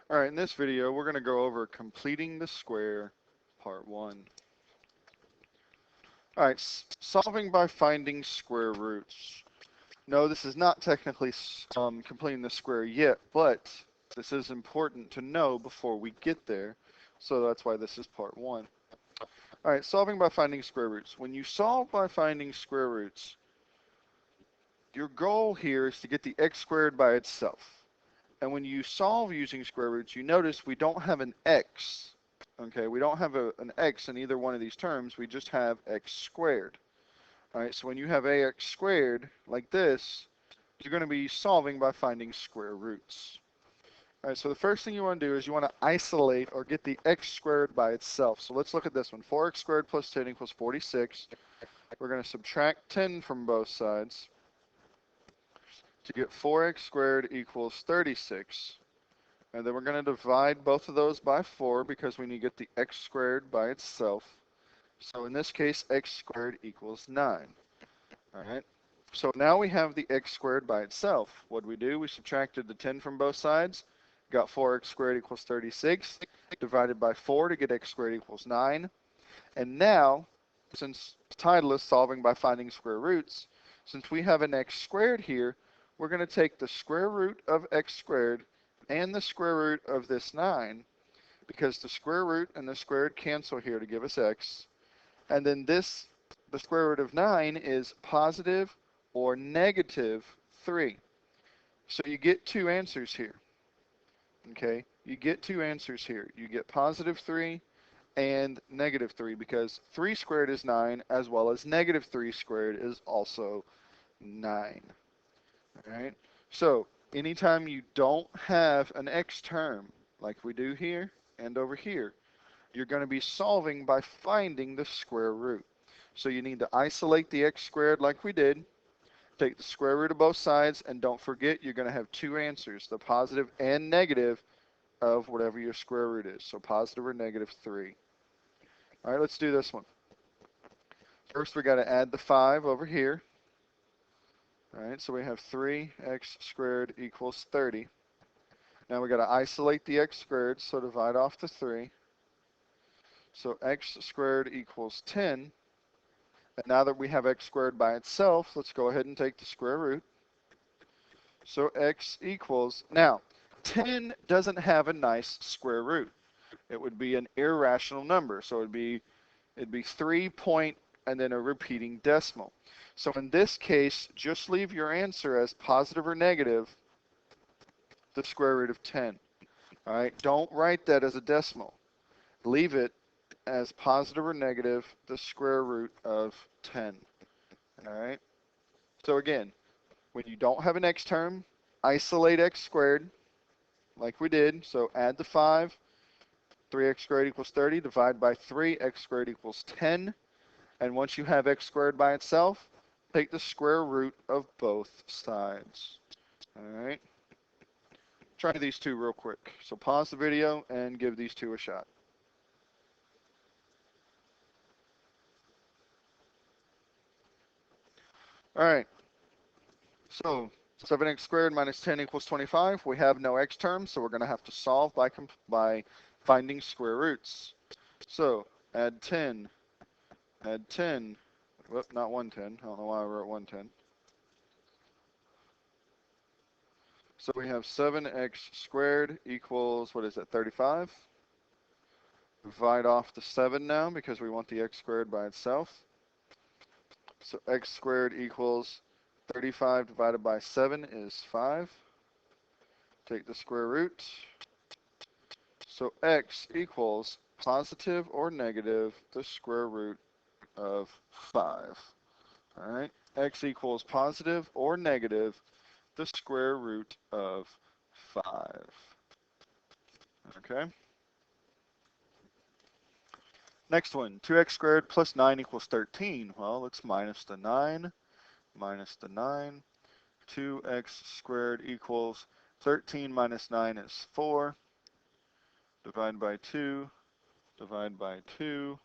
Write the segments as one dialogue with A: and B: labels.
A: Alright, in this video we're going to go over completing the square, part 1. Alright, solving by finding square roots. No, this is not technically completing the square yet, but this is important to know before we get there, so that's why this is part 1. Alright, solving by finding square roots. When you solve by finding square roots, your goal here is to get the x squared by itself. And when you solve using square roots, you notice we don't have an x. Okay, we don't have an x in either one of these terms. We just have x squared. All right, so when you have ax squared like this, you're going to be solving by finding square roots. All right, so the first thing you want to do is you want to isolate or get the x squared by itself. So let's look at this one. 4x squared plus 10 equals 46. We're going to subtract 10 from both sides to get 4x squared equals 36. And then we're going to divide both of those by 4 because we need to get the x squared by itself. So in this case, x squared equals 9. All right. So now we have the x squared by itself. What did we do? We subtracted the 10 from both sides, got 4x squared equals 36, divided by 4 to get x squared equals 9. And now, since the title is solving by finding square roots, since we have an x squared here, we're going to take the square root of x squared and the square root of this 9, because the square root and the squared cancel here to give us x. And then this, the square root of 9 is positive or negative 3. So you get two answers here. Okay, you get two answers here. You get positive 3 and negative 3, because 3 squared is 9, as well as negative 3 squared is also 9. All right, so anytime you don't have an x term, like we do here and over here, you're going to be solving by finding the square root. So you need to isolate the x squared like we did, take the square root of both sides, and don't forget you're going to have two answers, the positive and negative of whatever your square root is. So positive or negative 3. All right, let's do this one. First, we got to add the 5 over here. All right, so we have 3x squared equals 30. Now we got to isolate the x squared, so divide off the 3. So x squared equals 10. And now that we have x squared by itself, let's go ahead and take the square root. So x equals, now 10 doesn't have a nice square root. It would be an irrational number. So it'd be 3 point and then a repeating decimal. So in this case, just leave your answer as positive or negative the square root of 10. All right, don't write that as a decimal. Leave it as positive or negative the square root of 10. All right, so again, when you don't have an x term, isolate x squared like we did. So add the 5, 3x squared equals 30, divide by 3, x squared equals 10. And once you have x squared by itself, take the square root of both sides. All right. Try these two real quick. So pause the video and give these two a shot. All right. So 7x squared minus 10 equals 25. We have no x terms, so we're going to have to solve by finding square roots. So add 10. Add 10. Whoop, not 110. I don't know why I wrote 110. So we have 7x squared equals, what is that, 35? Divide off the 7 now because we want the x squared by itself. So x squared equals 35 divided by 7 is 5. Take the square root. So x equals positive or negative the square root of 5. All right, x equals positive or negative the square root of 5. Okay. Next one, 2x squared plus 9 equals 13. Well, let's minus the 9, minus the 9. 2x squared equals 13 minus 9 is 4. Divide by 2, divide by 2.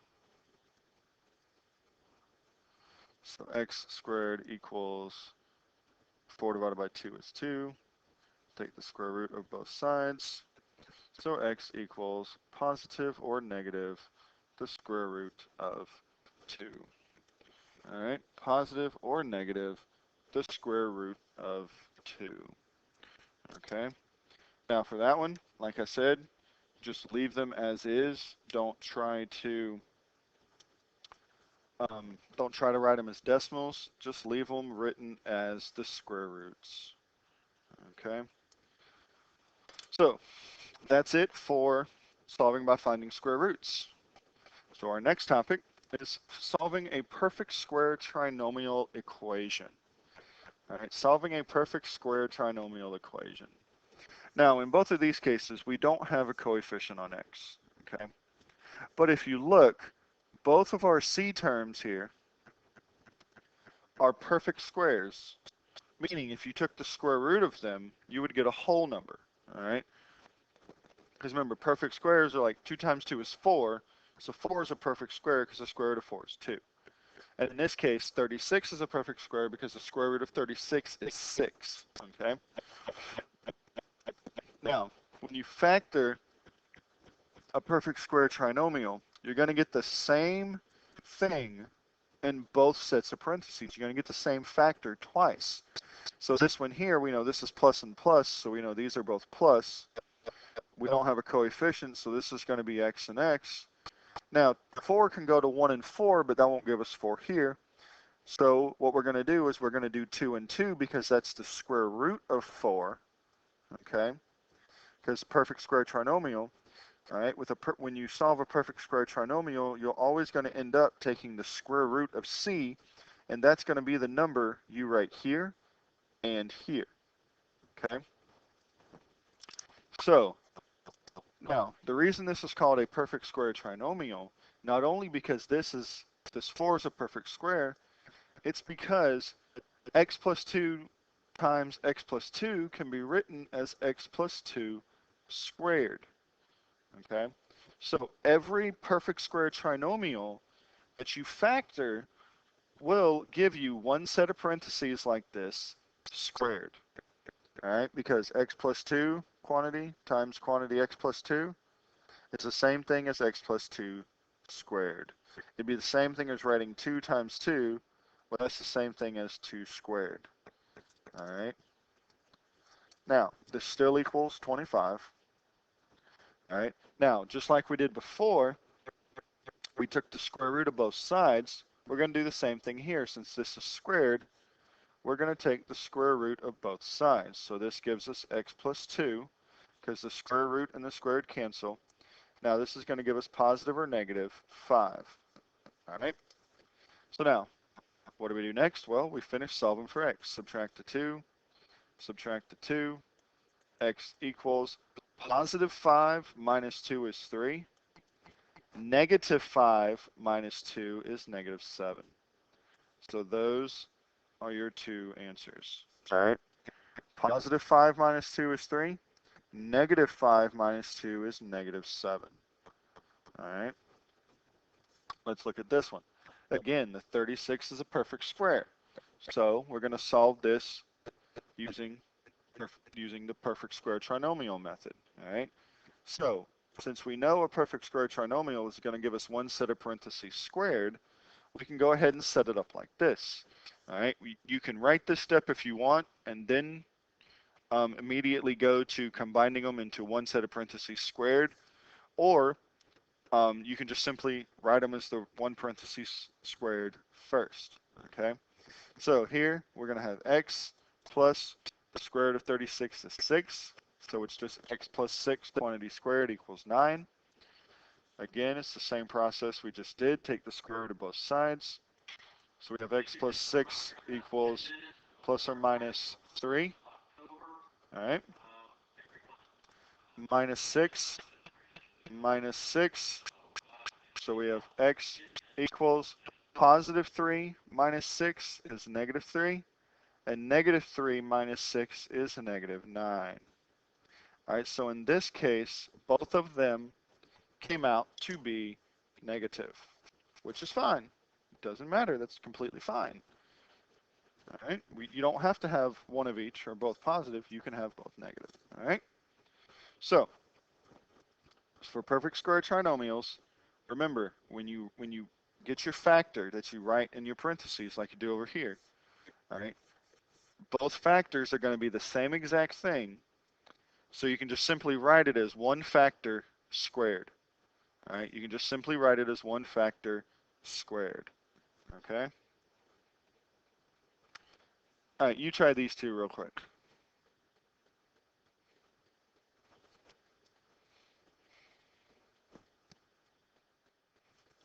A: So x squared equals 4 divided by 2 is 2. Take the square root of both sides. So x equals positive or negative the square root of 2. All right, positive or negative the square root of 2. Okay, now for that one, like I said, just leave them as is. Don't try to write them as decimals. Just leave them written as the square roots. Okay, so that's it for solving by finding square roots. So our next topic is solving a perfect square trinomial equation. All right, solving a perfect square trinomial equation. Now, in both of these cases, we don't have a coefficient on x, okay? But if you look, both of our c terms here are perfect squares, meaning if you took the square root of them, you would get a whole number, all right? Because remember, perfect squares are like 2 times 2 is 4, so 4 is a perfect square because the square root of 4 is 2. And in this case, 36 is a perfect square because the square root of 36 is 6, okay? Now, when you factor a perfect square trinomial, you're going to get the same thing in both sets of parentheses. You're going to get the same factor twice. So this one here, we know this is plus and plus, so we know these are both plus. We don't have a coefficient, so this is going to be x and x. Now, 4 can go to 1 and 4, but that won't give us 4 here. So what we're going to do is we're going to do 2 and 2 because that's the square root of 4, okay? Because perfect square trinomial, all right, when you solve a perfect square trinomial, you're always going to end up taking the square root of c, and that's going to be the number you write here and here, okay? So now, the reason this is called a perfect square trinomial, not only because this 4 is a perfect square, it's because x plus 2 times x plus 2 can be written as x plus 2 squared, okay? So every perfect square trinomial that you factor will give you one set of parentheses like this squared, all right? Because x plus 2 quantity times quantity x plus 2, it's the same thing as x plus 2 squared. It'd be the same thing as writing 2 times 2, well, that's the same thing as 2 squared, all right? Now, this still equals 25, all right? Now, just like we did before, we took the square root of both sides. We're going to do the same thing here. Since this is squared, we're going to take the square root of both sides. So this gives us x plus 2, because the square root and the square root cancel. Now, this is going to give us positive or negative 5, all right? So now, what do we do next? Well, we finish solving for x. Subtract the 2, subtract the 2, x equals positive 5 minus 2 is 3. Negative 5 minus 2 is negative 7. So those are your two answers. All right. Positive 5 minus 2 is 3. Negative 5 minus 2 is negative 7. All right. Let's look at this one. Again, the 36 is a perfect square. So we're going to solve this using the perfect square trinomial method. All right. So since we know a perfect square trinomial is going to give us one set of parentheses squared, we can go ahead and set it up like this. All right. You can write this step if you want, and then immediately go to combining them into one set of parentheses squared, or you can just simply write them as the one parentheses squared first, okay? So here we're going to have x plus the square root of 36 is 6, so it's just x plus 6 quantity squared equals 9. Again, it's the same process we just did. Take the square root of both sides. So we have x plus 6 equals plus or minus 3, all right? Minus 6, minus 6, so we have x equals positive 3 minus 6 is negative 3, and negative 3 minus 6 is a negative 9. All right, so in this case, both of them came out to be negative, which is fine. It doesn't matter, that's completely fine. All right, you don't have to have one of each or both positive, you can have both negative. All right, so for perfect square trinomials, remember when you get your factor that you write in your parentheses like you do over here, all right? Both factors are going to be the same exact thing, so you can just simply write it as one factor squared. All right, you can just simply write it as one factor squared. Okay. All right, you try these two real quick.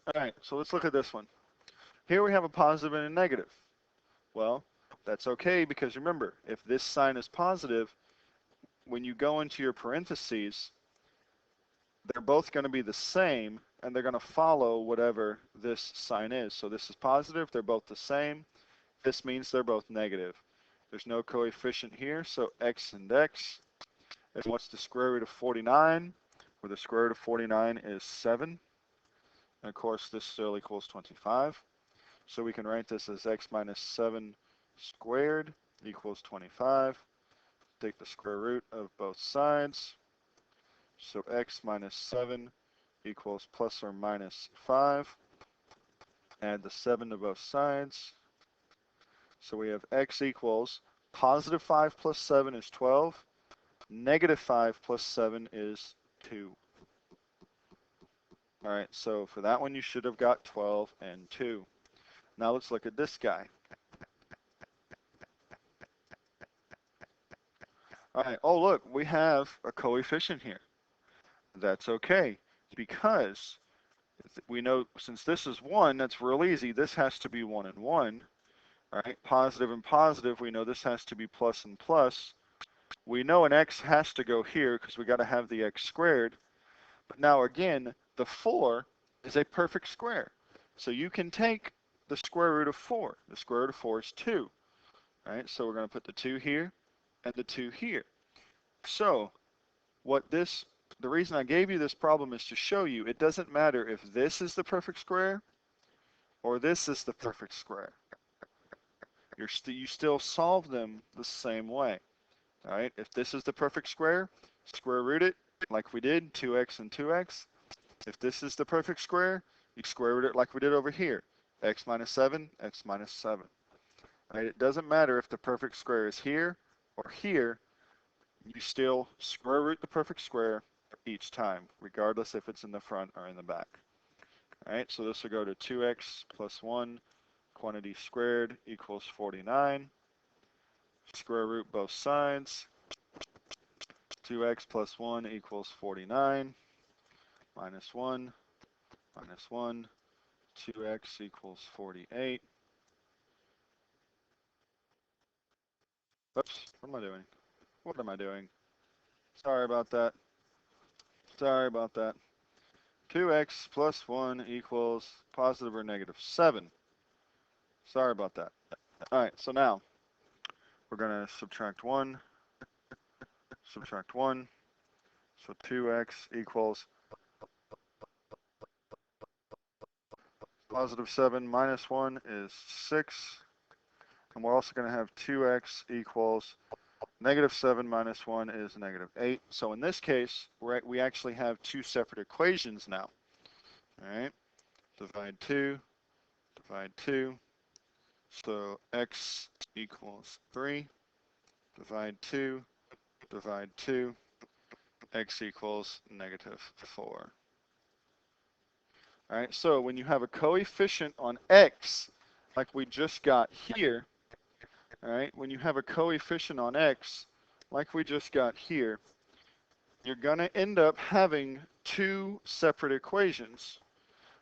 A: All right, so let's look at this one. Here we have a positive and a negative. Well, that's okay because remember, if this sign is positive, when you go into your parentheses, they're both going to be the same and they're going to follow whatever this sign is. So this is positive, they're both the same. This means they're both negative. There's no coefficient here, so x and x. And what's the square root of 49? Where the square root of 49 is 7. And of course, this still equals 25. So we can write this as x minus 7 squared equals 25. Take the square root of both sides. So x minus 7 equals plus or minus 5. Add the 7 to both sides. So we have x equals positive 5 plus 7 is 12. Negative 5 plus 7 is 2. All right, so for that one, you should have got 12 and 2. Now let's look at this guy. All right, oh look, we have a coefficient here. That's okay, because we know since this is 1, that's real easy. This has to be 1 and 1. All right, positive and positive, we know this has to be plus and plus. We know an x has to go here because we got to have the x squared. But now again, the 4 is a perfect square. So you can take the square root of 4. The square root of 4 is 2. All right, so we're going to put the 2 here and the 2 here. So the reason I gave you this problem is to show you it doesn't matter if this is the perfect square or this is the perfect square. You still solve them the same way. All right, if this is the perfect square, square root it like we did, 2x and 2x. If this is the perfect square, you square root it like we did over here, x minus 7, x minus 7. All right, it doesn't matter if the perfect square is here or here, you still square root the perfect square each time, regardless if it's in the front or in the back. All right, so this will go to 2x plus 1 quantity squared equals 49. Square root both sides. 2x plus 1 equals 49. Minus 1, minus 1. 2x equals 48. Oops, what am I doing? What am I doing? Sorry about that. Sorry about that. 2x plus 1 equals positive or negative 7. Sorry about that. All right, so now we're going to subtract 1, subtract 1. So 2x equals positive 7 minus 1 is 6. And we're also going to have 2x equals negative 7 minus 1 is negative 8. So in this case, we actually have two separate equations now. All right, divide 2, divide 2. So x equals 3, divide 2, divide 2, x equals negative 4. All right, so when you have a coefficient on x, like we just got here, all right, when you have a coefficient on x, like we just got here, you're going to end up having two separate equations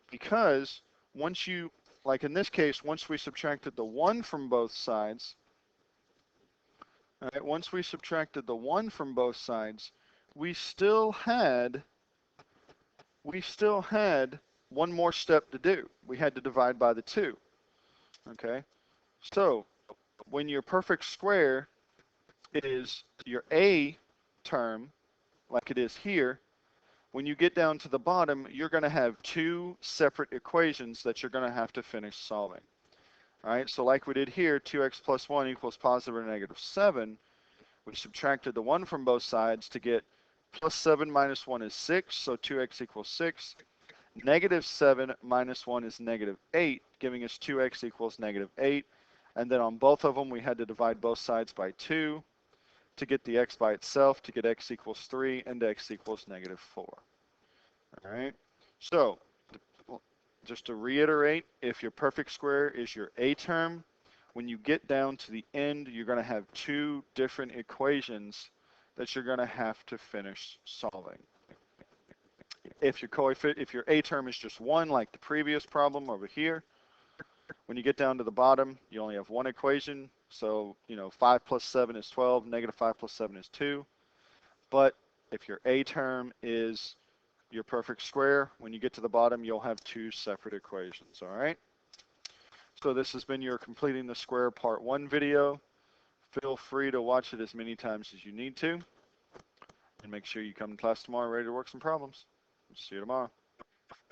A: because once you, like in this case, once we subtracted the 1 from both sides, all right, once we subtracted the 1 from both sides, we still had one more step to do. We had to divide by the 2. Okay, so when your perfect square is your a term, like it is here, when you get down to the bottom, you're going to have two separate equations that you're going to have to finish solving. All right, so like we did here, 2x plus 1 equals positive or negative 7. We subtracted the 1 from both sides to get plus 7 minus 1 is 6, so 2x equals 6. Negative 7 minus 1 is negative 8, giving us 2x equals negative 8. And then on both of them, we had to divide both sides by 2 to get the x by itself, to get x equals 3 and x equals negative 4. All right, so just to reiterate, if your perfect square is your a term, when you get down to the end, you're going to have two different equations that you're going to have to finish solving. If your a term is just 1, like the previous problem over here, when you get down to the bottom, you only have one equation. So, 5 plus 7 is 12, negative 5 plus 7 is 2. But if your a term is your perfect square, when you get to the bottom, you'll have two separate equations, all right? So this has been your Completing the Square Part 1 video. Feel free to watch it as many times as you need to. And make sure you come to class tomorrow ready to work some problems. See you tomorrow.